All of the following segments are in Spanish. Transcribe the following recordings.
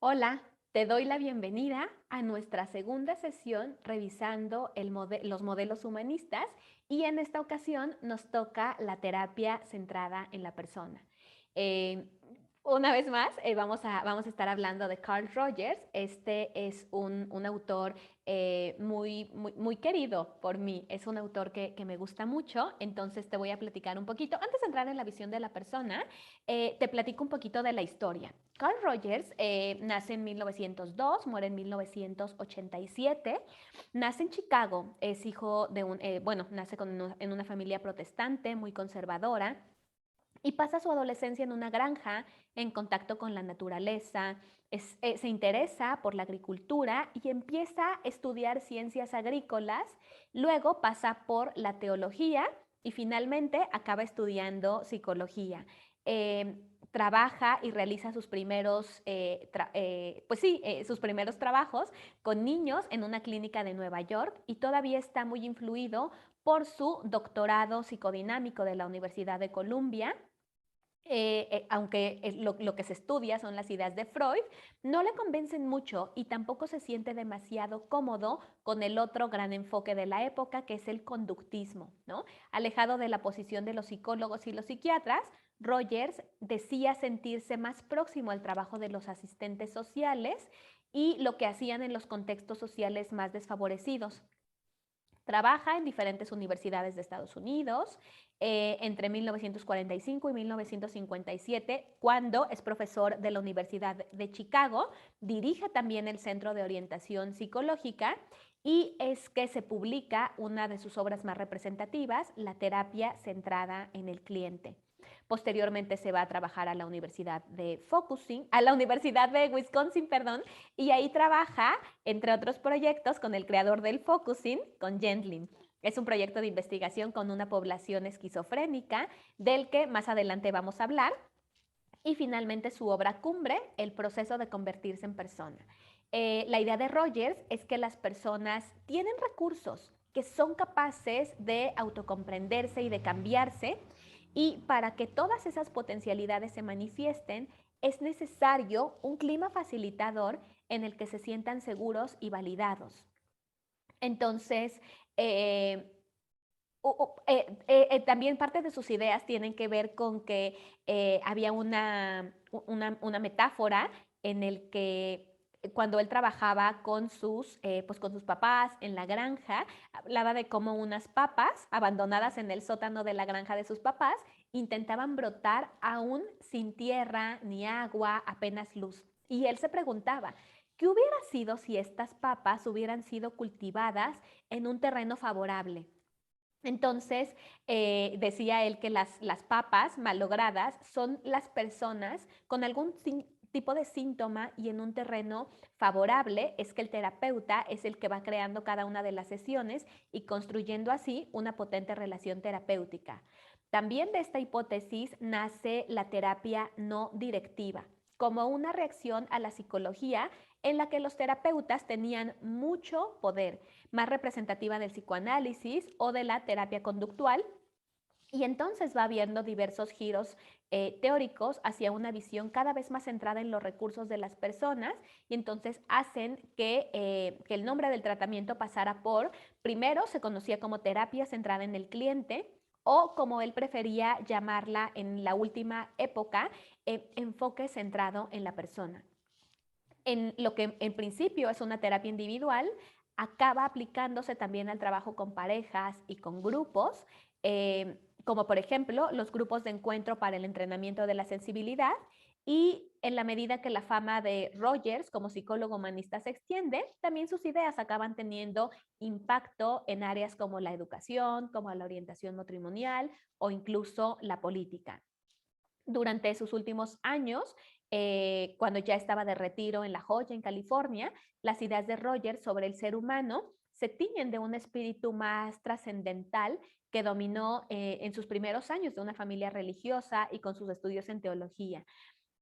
Hola, te doy la bienvenida a nuestra segunda sesión revisando los modelos humanistas y en esta ocasión nos toca la terapia centrada en la persona. Eh, una vez más, vamos a estar hablando de Carl Rogers. Este es un autor muy querido por mí. Es un autor que me gusta mucho, entonces te voy a platicar un poquito. Antes de entrar en la visión de la persona, te platico un poquito de la historia. Carl Rogers nace en 1902, muere en 1987, nace en Chicago, es hijo de nace en una familia protestante muy conservadora y pasa su adolescencia en una granja en contacto con la naturaleza, se interesa por la agricultura y empieza a estudiar ciencias agrícolas, luego pasa por la teología y finalmente acaba estudiando psicología. Eh, Trabaja y realiza sus primeros trabajos con niños en una clínica de Nueva York y todavía está muy influido por su doctorado psicodinámico de la Universidad de Columbia. Aunque lo que se estudia son las ideas de Freud, no le convencen mucho y tampoco se siente demasiado cómodo con el otro gran enfoque de la época, que es el conductismo, ¿no? Alejado de la posición de los psicólogos y los psiquiatras, Rogers decía sentirse más próximo al trabajo de los asistentes sociales y lo que hacían en los contextos sociales más desfavorecidos. Trabaja en diferentes universidades de Estados Unidos entre 1945 y 1957, cuando es profesor de la Universidad de Chicago, dirige también el Centro de Orientación Psicológica y es que se publica una de sus obras más representativas, La terapia centrada en el cliente. Posteriormente se va a trabajar a la Universidad de Wisconsin, perdón, y ahí trabaja, entre otros proyectos, con el creador del focusing, con Gentlin. Es un proyecto de investigación con una población esquizofrénica, del que más adelante vamos a hablar. Y finalmente su obra cumbre, El proceso de convertirse en persona. La idea de Rogers es que las personas tienen recursos, que son capaces de autocomprenderse y de cambiarse, y para que todas esas potencialidades se manifiesten, es necesario un clima facilitador en el que se sientan seguros y validados. Entonces, eh, también parte de sus ideas tienen que ver con que había una metáfora en el que cuando él trabajaba con sus papás en la granja, hablaba de cómo unas papas abandonadas en el sótano de la granja de sus papás intentaban brotar aún sin tierra ni agua, apenas luz. Y él se preguntaba, ¿qué hubiera sido si estas papas hubieran sido cultivadas en un terreno favorable? Entonces, decía él que las papas malogradas son las personas con algún tipo de síntoma y en un terreno favorable es que el terapeuta es el que va creando cada una de las sesiones y construyendo así una potente relación terapéutica. También de esta hipótesis nace la terapia no directiva, como una reacción a la psicología en la que los terapeutas tenían mucho poder, más representativa del psicoanálisis o de la terapia conductual. Y entonces va habiendo diversos giros teóricos hacia una visión cada vez más centrada en los recursos de las personas y entonces hacen que el nombre del tratamiento pasara por, primero se conocía como terapia centrada en el cliente o como él prefería llamarla en la última época, enfoque centrado en la persona. En lo que en principio es una terapia individual, acaba aplicándose también al trabajo con parejas y con grupos, como por ejemplo los grupos de encuentro para el entrenamiento de la sensibilidad. Y en la medida que la fama de Rogers como psicólogo humanista se extiende, también sus ideas acaban teniendo impacto en áreas como la educación, como la orientación matrimonial o incluso la política. Durante sus últimos años, cuando ya estaba de retiro en La Joya, en California, las ideas de Rogers sobre el ser humano se tiñen de un espíritu más trascendental que dominó en sus primeros años de una familia religiosa y con sus estudios en teología.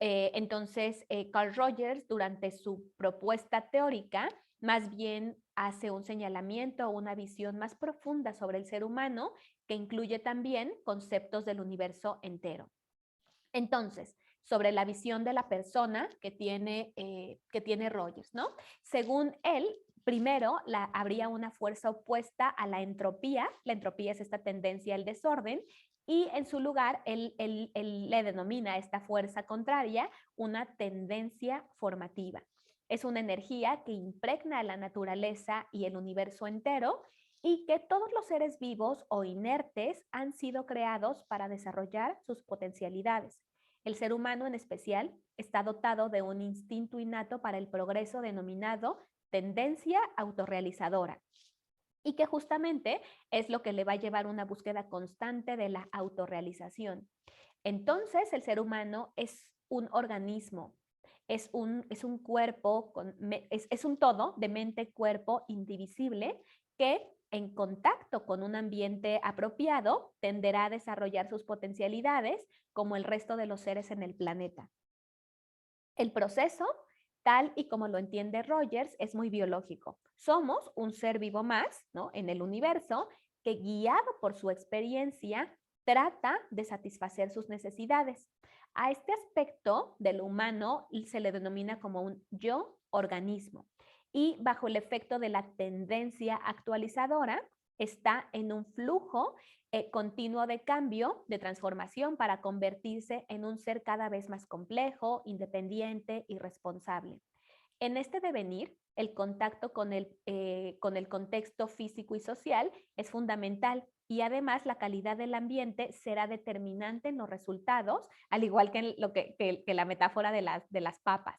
Carl Rogers, durante su propuesta teórica, más bien hace un señalamiento o una visión más profunda sobre el ser humano que incluye también conceptos del universo entero. Entonces, sobre la visión de la persona que tiene Rogers, ¿no? Según él, primero habría una fuerza opuesta a la entropía. La entropía es esta tendencia al desorden, y en su lugar él le denomina a esta fuerza contraria una tendencia formativa. Es una energía que impregna a la naturaleza y el universo entero, y que todos los seres vivos o inertes han sido creados para desarrollar sus potencialidades. El ser humano en especial está dotado de un instinto innato para el progreso denominado tendencia autorrealizadora, y que justamente es lo que le va a llevar una búsqueda constante de la autorrealización. Entonces, el ser humano es un organismo, es un cuerpo, es un todo de mente, cuerpo, indivisible, que en contacto con un ambiente apropiado tenderá a desarrollar sus potencialidades como el resto de los seres en el planeta. El proceso, tal y como lo entiende Rogers, es muy biológico. Somos un ser vivo más, ¿no?, en el universo, que guiado por su experiencia trata de satisfacer sus necesidades. A este aspecto de lo humano se le denomina como un yo organismo, y bajo el efecto de la tendencia actualizadora está en un flujo continuo de cambio, de transformación, para convertirse en un ser cada vez más complejo, independiente y responsable. En este devenir, el contacto con el contexto físico y social es fundamental, y además la calidad del ambiente será determinante en los resultados, al igual que, que la metáfora de las papas.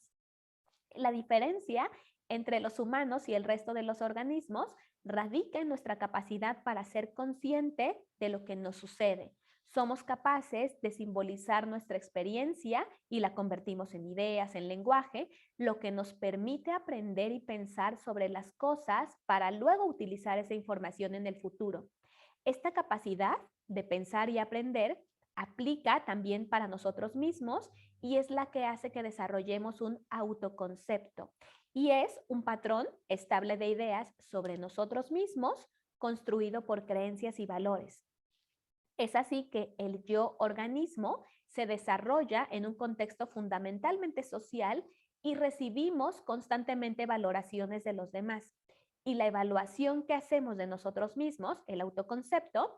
La diferencia entre los humanos y el resto de los organismos radica en nuestra capacidad para ser consciente de lo que nos sucede. Somos capaces de simbolizar nuestra experiencia y la convertimos en ideas, en lenguaje, lo que nos permite aprender y pensar sobre las cosas para luego utilizar esa información en el futuro. Esta capacidad de pensar y aprender aplica también para nosotros mismos, y es la que hace que desarrollemos un autoconcepto, y es un patrón estable de ideas sobre nosotros mismos construido por creencias y valores. Es así que el yo organismo se desarrolla en un contexto fundamentalmente social, y recibimos constantemente valoraciones de los demás. Y la evaluación que hacemos de nosotros mismos, el autoconcepto,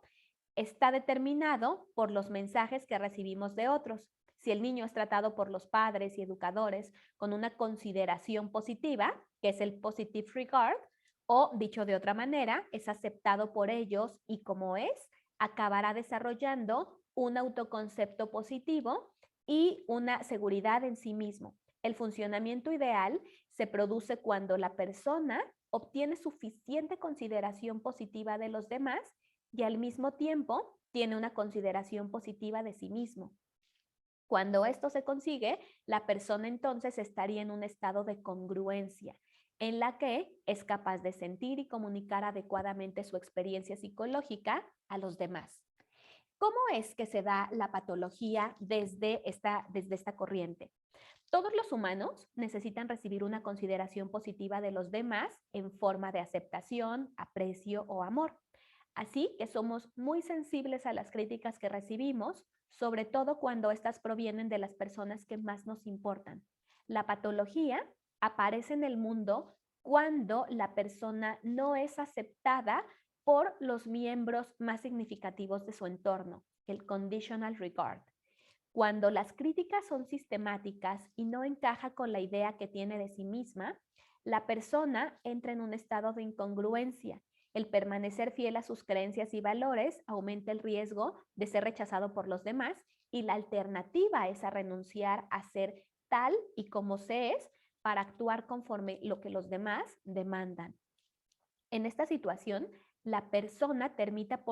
está determinado por los mensajes que recibimos de otros. Si el niño es tratado por los padres y educadores con una consideración positiva, que es el positive regard, o dicho de otra manera, es aceptado por ellos y como es, acabará desarrollando un autoconcepto positivo y una seguridad en sí mismo. El funcionamiento ideal se produce cuando la persona obtiene suficiente consideración positiva de los demás y al mismo tiempo tiene una consideración positiva de sí mismo. Cuando esto se consigue, la persona entonces estaría en un estado de congruencia, en la que es capaz de sentir y comunicar adecuadamente su experiencia psicológica a los demás. ¿Cómo es que se da la patología desde esta corriente? Todos los humanos necesitan recibir una consideración positiva de los demás en forma de aceptación, aprecio o amor. Así que somos muy sensibles a las críticas que recibimos, sobre todo cuando estas provienen de las personas que más nos importan. La patología aparece en el mundo cuando la persona no es aceptada por los miembros más significativos de su entorno, el conditional regard. Cuando las críticas son sistemáticas y no encaja con la idea que tiene de sí misma, la persona entra en un estado de incongruencia. El permanecer fiel a sus creencias y valores aumenta el riesgo de ser rechazado por los demás, y la alternativa es a renunciar a ser tal y como se es para actuar conforme lo que los demás demandan. En esta situación, la persona termina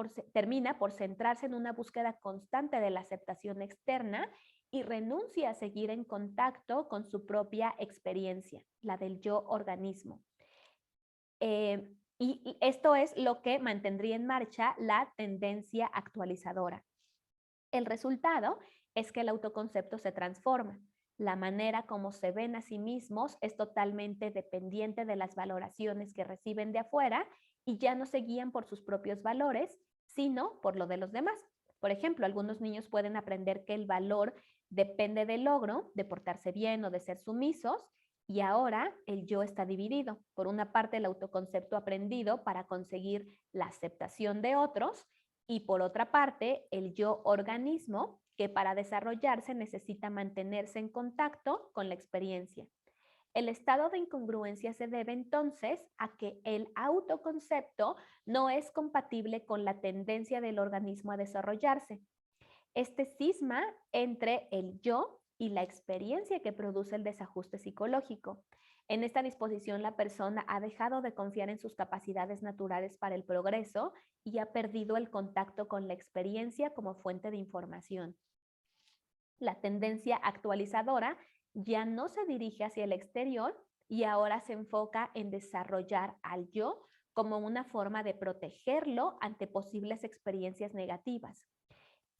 por centrarse en una búsqueda constante de la aceptación externa y renuncia a seguir en contacto con su propia experiencia, la del yo organismo. Y esto es lo que mantendría en marcha la tendencia actualizadora. El resultado es que el autoconcepto se transforma. La manera como se ven a sí mismos es totalmente dependiente de las valoraciones que reciben de afuera, y ya no se guían por sus propios valores, sino por lo de los demás. Por ejemplo, algunos niños pueden aprender que el valor depende del logro, de portarse bien o de ser sumisos, y ahora el yo está dividido. Por una parte, el autoconcepto aprendido para conseguir la aceptación de otros, y por otra parte, el yo organismo, que para desarrollarse necesita mantenerse en contacto con la experiencia. El estado de incongruencia se debe entonces a que el autoconcepto no es compatible con la tendencia del organismo a desarrollarse. Este cisma entre el yo y la experiencia que produce el desajuste psicológico. En esta disposición, la persona ha dejado de confiar en sus capacidades naturales para el progreso y ha perdido el contacto con la experiencia como fuente de información. La tendencia actualizadora ya no se dirige hacia el exterior y ahora se enfoca en desarrollar al yo como una forma de protegerlo ante posibles experiencias negativas.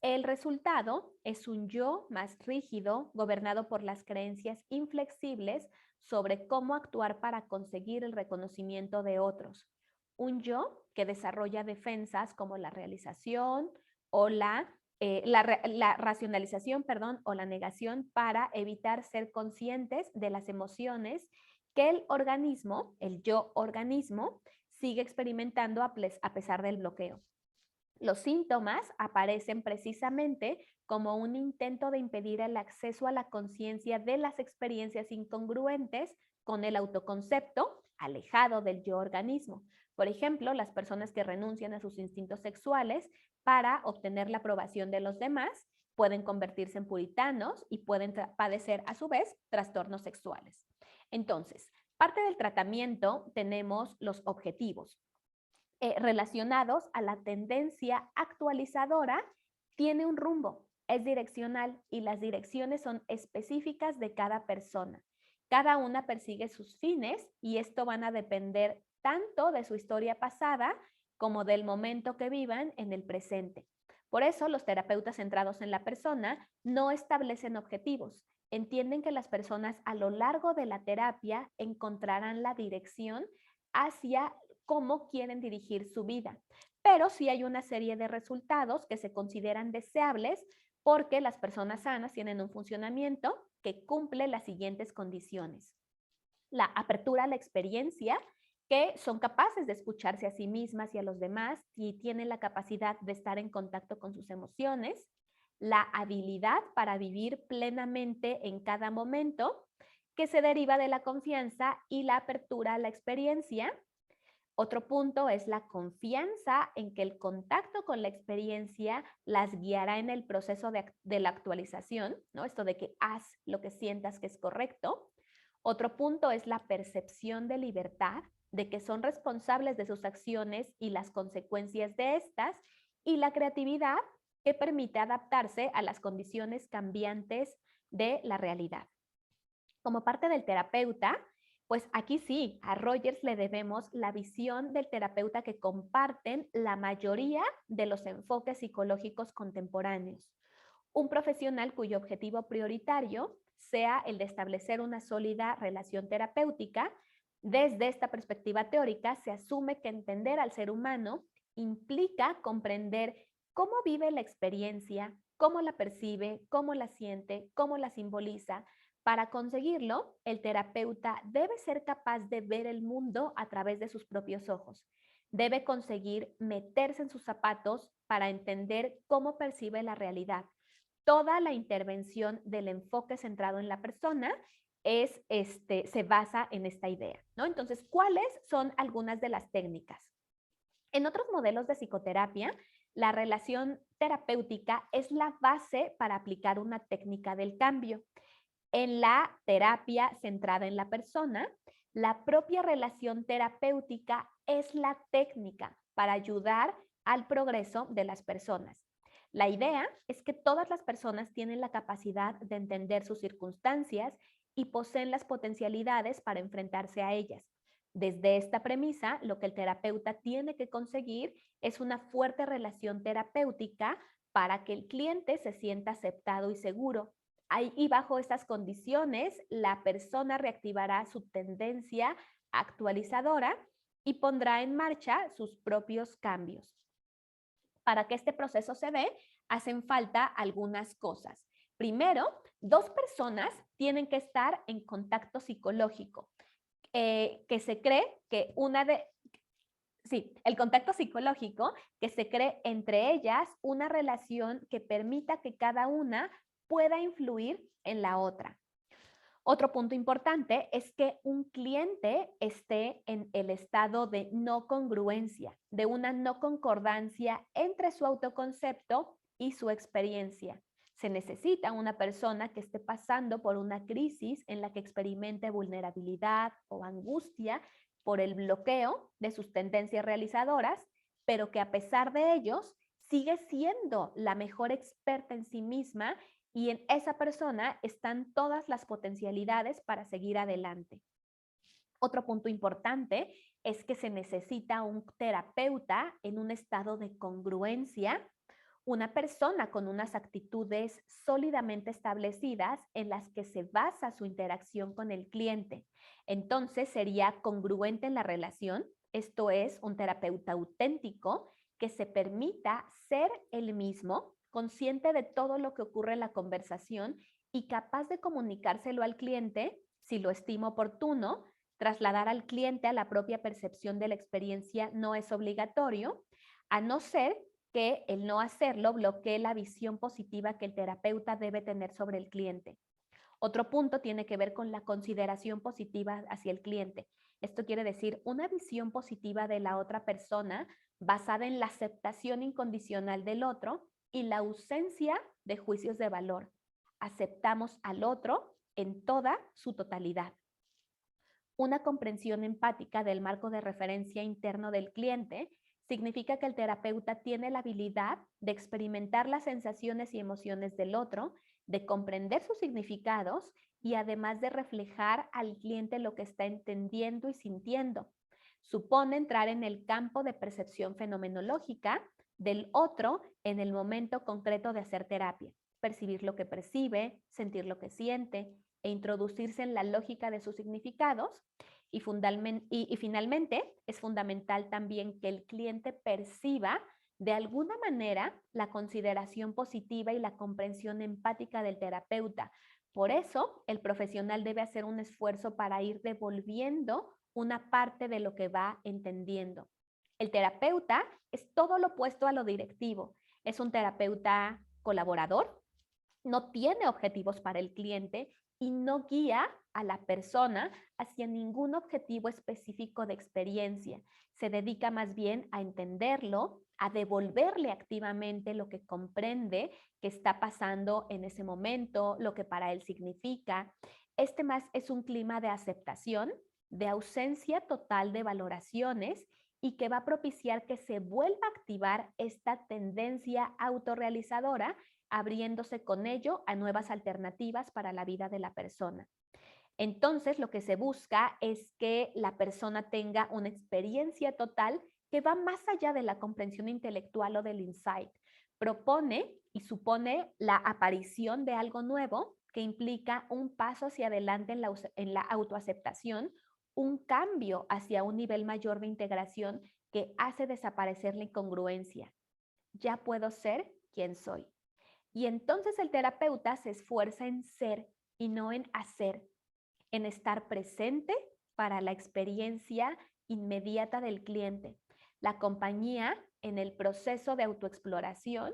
El resultado es un yo más rígido, gobernado por las creencias inflexibles sobre cómo actuar para conseguir el reconocimiento de otros. Un yo que desarrolla defensas como la realización o la racionalización, perdón, o la negación para evitar ser conscientes de las emociones que el organismo, el yo organismo, sigue experimentando a pesar del bloqueo. Los síntomas aparecen precisamente como un intento de impedir el acceso a la conciencia de las experiencias incongruentes con el autoconcepto alejado del yo organismo. Por ejemplo, las personas que renuncian a sus instintos sexuales para obtener la aprobación de los demás pueden convertirse en puritanos y pueden padecer a su vez trastornos sexuales. Entonces, parte del tratamiento tenemos los objetivos. Relacionados a la tendencia actualizadora, tiene un rumbo, es direccional y las direcciones son específicas de cada persona. Cada una persigue sus fines y esto van a depender tanto de su historia pasada como del momento que vivan en el presente. Por eso los terapeutas centrados en la persona no establecen objetivos. Entienden que las personas a lo largo de la terapia encontrarán la dirección hacia cómo quieren dirigir su vida. Pero sí hay una serie de resultados que se consideran deseables porque las personas sanas tienen un funcionamiento que cumple las siguientes condiciones. La apertura a la experiencia, que son capaces de escucharse a sí mismas y a los demás y tienen la capacidad de estar en contacto con sus emociones. La habilidad para vivir plenamente en cada momento, que se deriva de la confianza y la apertura a la experiencia. Otro punto es la confianza en que el contacto con la experiencia las guiará en el proceso de la actualización, ¿no? Esto de que haz lo que sientas que es correcto. Otro punto es la percepción de libertad, de que son responsables de sus acciones y las consecuencias de estas, y la creatividad, que permite adaptarse a las condiciones cambiantes de la realidad. Como parte del terapeuta, pues aquí sí, a Rogers le debemos la visión del terapeuta que comparten la mayoría de los enfoques psicológicos contemporáneos. Un profesional cuyo objetivo prioritario sea el de establecer una sólida relación terapéutica. Desde esta perspectiva teórica, se asume que entender al ser humano implica comprender cómo vive la experiencia, cómo la percibe, cómo la siente, cómo la simboliza. Para conseguirlo, el terapeuta debe ser capaz de ver el mundo a través de sus propios ojos. Debe conseguir meterse en sus zapatos para entender cómo percibe la realidad. Toda la intervención del enfoque centrado en la persona se basa en esta idea, ¿no? Entonces, ¿cuáles son algunas de las técnicas? En otros modelos de psicoterapia, la relación terapéutica es la base para aplicar una técnica del cambio. En la terapia centrada en la persona, la propia relación terapéutica es la técnica para ayudar al progreso de las personas. La idea es que todas las personas tienen la capacidad de entender sus circunstancias y poseen las potencialidades para enfrentarse a ellas. Desde esta premisa, lo que el terapeuta tiene que conseguir es una fuerte relación terapéutica para que el cliente se sienta aceptado y seguro. Y bajo estas condiciones, la persona reactivará su tendencia actualizadora y pondrá en marcha sus propios cambios. Para que este proceso se dé, hacen falta algunas cosas. Primero, dos personas tienen que estar en contacto psicológico, que se cree que sí, el contacto psicológico, que se cree entre ellas una relación que permita que cada una pueda influir en la otra. Otro punto importante es que un cliente esté en el estado de no congruencia, de una no concordancia entre su autoconcepto y su experiencia. Se necesita una persona que esté pasando por una crisis en la que experimente vulnerabilidad o angustia por el bloqueo de sus tendencias realizadoras, pero que a pesar de ellos sigue siendo la mejor experta en sí misma y en esa persona están todas las potencialidades para seguir adelante. Otro punto importante es que se necesita un terapeuta en un estado de congruencia, una persona con unas actitudes sólidamente establecidas en las que se basa su interacción con el cliente. Entonces sería congruente en la relación, esto es, un terapeuta auténtico que se permita ser el mismo, consciente de todo lo que ocurre en la conversación y capaz de comunicárselo al cliente si lo estima oportuno. Trasladar al cliente a la propia percepción de la experiencia no es obligatorio, a no ser que el no hacerlo bloquee la visión positiva que el terapeuta debe tener sobre el cliente. Otro punto tiene que ver con la consideración positiva hacia el cliente. Esto quiere decir una visión positiva de la otra persona basada en la aceptación incondicional del otro y la ausencia de juicios de valor. Aceptamos al otro en toda su totalidad. Una comprensión empática del marco de referencia interno del cliente significa que el terapeuta tiene la habilidad de experimentar las sensaciones y emociones del otro, de comprender sus significados y además de reflejar al cliente lo que está entendiendo y sintiendo. Supone entrar en el campo de percepción fenomenológica del otro en el momento concreto de hacer terapia, percibir lo que percibe, sentir lo que siente e introducirse en la lógica de sus significados. Y finalmente, es fundamental también que el cliente perciba de alguna manera la consideración positiva y la comprensión empática del terapeuta. Por eso, el profesional debe hacer un esfuerzo para ir devolviendo una parte de lo que va entendiendo. El terapeuta es todo lo opuesto a lo directivo. Es un terapeuta colaborador, no tiene objetivos para el cliente y no guía a la persona hacia ningún objetivo específico de experiencia. Se dedica más bien a entenderlo, a devolverle activamente lo que comprende que está pasando en ese momento, lo que para él significa. Este más es un clima de aceptación, de ausencia total de valoraciones y que va a propiciar que se vuelva a activar esta tendencia autorrealizadora, abriéndose con ello a nuevas alternativas para la vida de la persona. Entonces, lo que se busca es que la persona tenga una experiencia total que va más allá de la comprensión intelectual o del insight. Propone y supone la aparición de algo nuevo que implica un paso hacia adelante en la autoaceptación, un cambio hacia un nivel mayor de integración que hace desaparecer la incongruencia. Ya puedo ser quien soy. Y entonces el terapeuta se esfuerza en ser y no en hacer, en estar presente para la experiencia inmediata del cliente, la compañía en el proceso de autoexploración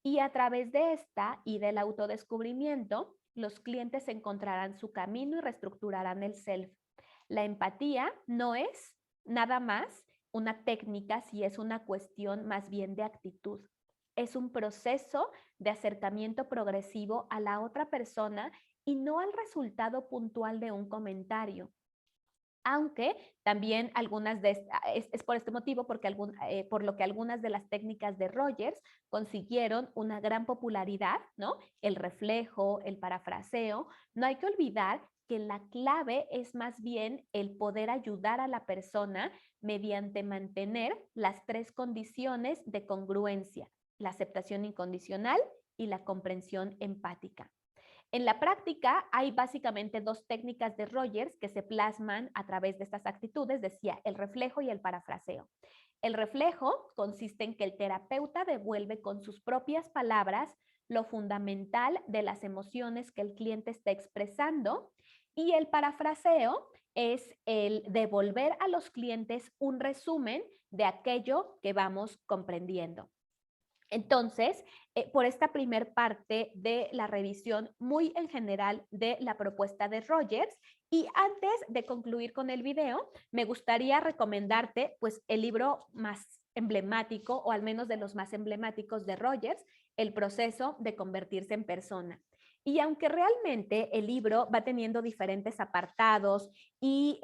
y a través de esta y del autodescubrimiento, los clientes encontrarán su camino y reestructurarán el self. La empatía no es nada más una técnica, si es una cuestión más bien de actitud. Es un proceso de acercamiento progresivo a la otra persona y no al resultado puntual de un comentario. Aunque también es por este motivo por lo que algunas de las técnicas de Rogers consiguieron una gran popularidad, ¿no? El reflejo, el parafraseo. No hay que olvidar que la clave es más bien el poder ayudar a la persona mediante mantener las tres condiciones de congruencia: la aceptación incondicional y la comprensión empática. En la práctica hay básicamente dos técnicas de Rogers que se plasman a través de estas actitudes, decía, el reflejo y el parafraseo. El reflejo consiste en que el terapeuta devuelve con sus propias palabras lo fundamental de las emociones que el cliente está expresando, y el parafraseo es el devolver a los clientes un resumen de aquello que vamos comprendiendo. Entonces, por esta primer parte de la revisión muy en general de la propuesta de Rogers, y antes de concluir con el video, me gustaría recomendarte pues el libro más emblemático, o al menos de los más emblemáticos de Rogers, El proceso de convertirse en persona. Y aunque realmente el libro va teniendo diferentes apartados y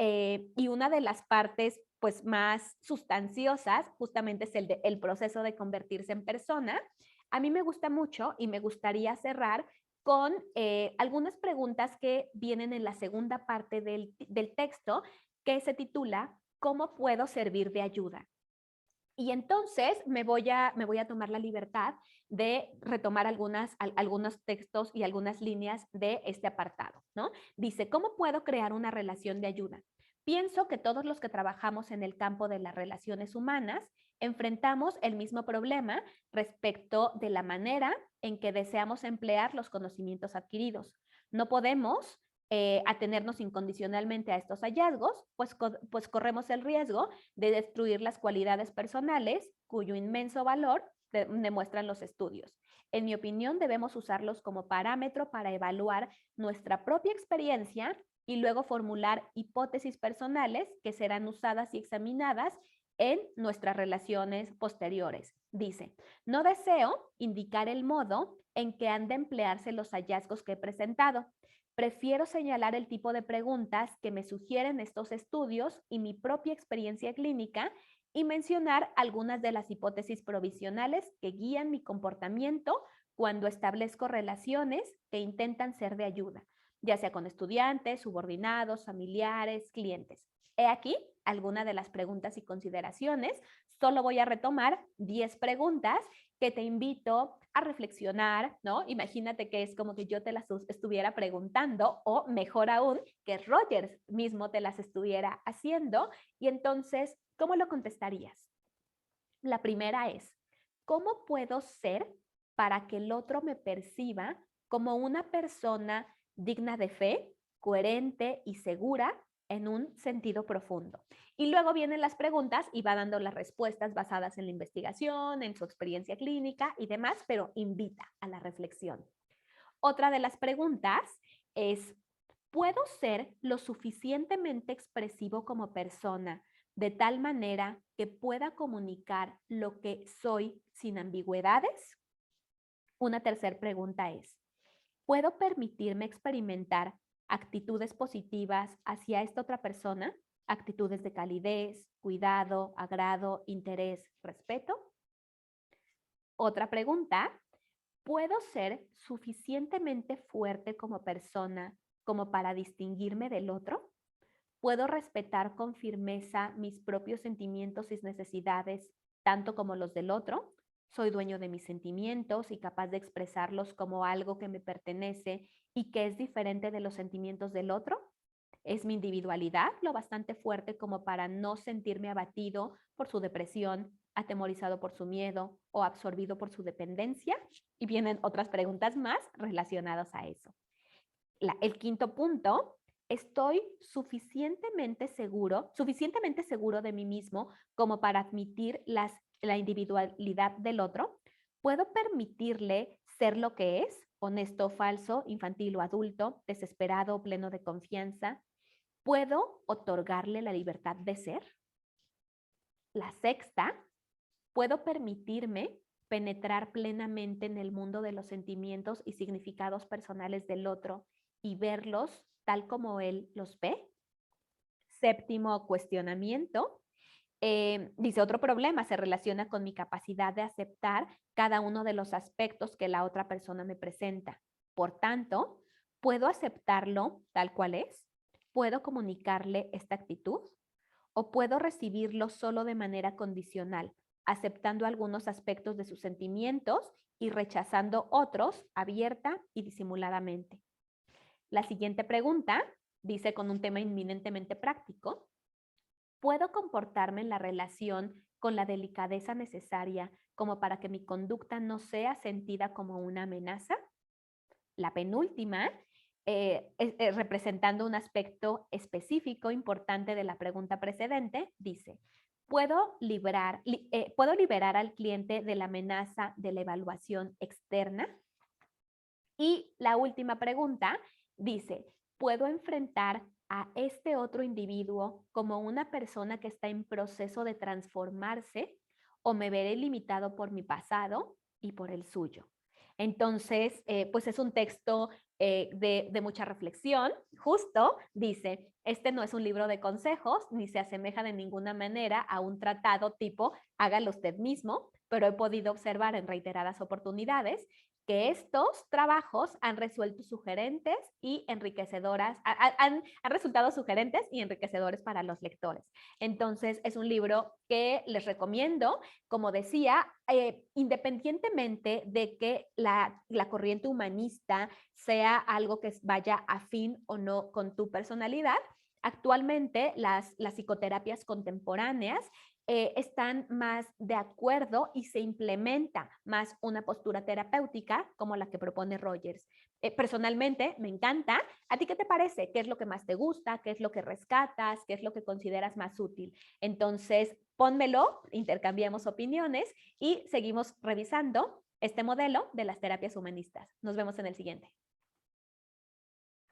una de las partes pues más sustanciosas justamente es el proceso de convertirse en persona, a mí me gusta mucho y me gustaría cerrar con algunas preguntas que vienen en la segunda parte del texto, que se titula ¿Cómo puedo servir de ayuda? Y entonces me voy a tomar la libertad de retomar algunos textos y algunas líneas de este apartado, ¿no? Dice, ¿cómo puedo crear una relación de ayuda? Pienso que todos los que trabajamos en el campo de las relaciones humanas enfrentamos el mismo problema respecto de la manera en que deseamos emplear los conocimientos adquiridos. No podemos atenernos incondicionalmente a estos hallazgos, pues corremos el riesgo de destruir las cualidades personales cuyo inmenso valor demuestran los estudios. En mi opinión, debemos usarlos como parámetro para evaluar nuestra propia experiencia y luego formular hipótesis personales que serán usadas y examinadas en nuestras relaciones posteriores. Dice, no deseo indicar el modo en que han de emplearse los hallazgos que he presentado. Prefiero señalar el tipo de preguntas que me sugieren estos estudios y mi propia experiencia clínica, y mencionar algunas de las hipótesis provisionales que guían mi comportamiento cuando establezco relaciones que intentan ser de ayuda, ya sea con estudiantes, subordinados, familiares, clientes. He aquí algunas de las preguntas y consideraciones. Solo voy a retomar 10 preguntas que te invito a reflexionar, ¿no? Imagínate que es como que yo te las estuviera preguntando, o mejor aún, que Rogers mismo te las estuviera haciendo. Y entonces, ¿cómo lo contestarías? La primera es, ¿cómo puedo ser para que el otro me perciba como una persona digna de fe, coherente y segura en un sentido profundo? Y luego vienen las preguntas y va dando las respuestas basadas en la investigación, en su experiencia clínica y demás, pero invita a la reflexión. Otra de las preguntas es, ¿puedo ser lo suficientemente expresivo como persona de tal manera que pueda comunicar lo que soy sin ambigüedades? Una tercera pregunta es, ¿puedo permitirme experimentar actitudes positivas hacia esta otra persona? Actitudes de calidez, cuidado, agrado, interés, respeto. Otra pregunta, ¿puedo ser suficientemente fuerte como persona como para distinguirme del otro? ¿Puedo respetar con firmeza mis propios sentimientos y necesidades, tanto como los del otro? ¿Soy dueño de mis sentimientos y capaz de expresarlos como algo que me pertenece y que es diferente de los sentimientos del otro? ¿Es mi individualidad lo bastante fuerte como para no sentirme abatido por su depresión, atemorizado por su miedo o absorbido por su dependencia? Y vienen otras preguntas más relacionadas a eso. El quinto punto, estoy suficientemente seguro de mí mismo como para admitir la individualidad del otro. ¿Puedo permitirle ser lo que es? Honesto, falso, infantil o adulto, desesperado, pleno de confianza. ¿Puedo otorgarle la libertad de ser? La sexta, ¿puedo permitirme penetrar plenamente en el mundo de los sentimientos y significados personales del otro y verlos tal como él los ve? Séptimo cuestionamiento. Dice, otro problema se relaciona con mi capacidad de aceptar cada uno de los aspectos que la otra persona me presenta. Por tanto, ¿puedo aceptarlo tal cual es? ¿Puedo comunicarle esta actitud? ¿O puedo recibirlo solo de manera condicional, aceptando algunos aspectos de sus sentimientos y rechazando otros abierta y disimuladamente? La siguiente pregunta dice, con un tema inminentemente práctico, ¿puedo comportarme en la relación con la delicadeza necesaria como para que mi conducta no sea sentida como una amenaza. La penúltima, representando un aspecto específico importante de la pregunta precedente, dice, ¿puedo liberar al cliente de la amenaza de la evaluación externa? Y la última pregunta dice, ¿puedo enfrentar a este otro individuo como una persona que está en proceso de transformarse o me veré limitado por mi pasado y por el suyo? Entonces, pues es un texto de mucha reflexión. Justo dice, este no es un libro de consejos, ni se asemeja de ninguna manera a un tratado tipo hágalo usted mismo, pero he podido observar en reiteradas oportunidades que estos trabajos han resuelto sugerentes y enriquecedoras, han resultado sugerentes y enriquecedores para los lectores. Entonces, es un libro que les recomiendo, como decía, independientemente de que la corriente humanista sea algo que vaya afín o no con tu personalidad. Actualmente las psicoterapias contemporáneas están más de acuerdo y se implementa más una postura terapéutica como la que propone Rogers. Personalmente me encanta. ¿A ti qué te parece? ¿Qué es lo que más te gusta? ¿Qué es lo que rescatas? ¿Qué es lo que consideras más útil? Entonces, pónmelo, intercambiamos opiniones y seguimos revisando este modelo de las terapias humanistas. Nos vemos en el siguiente.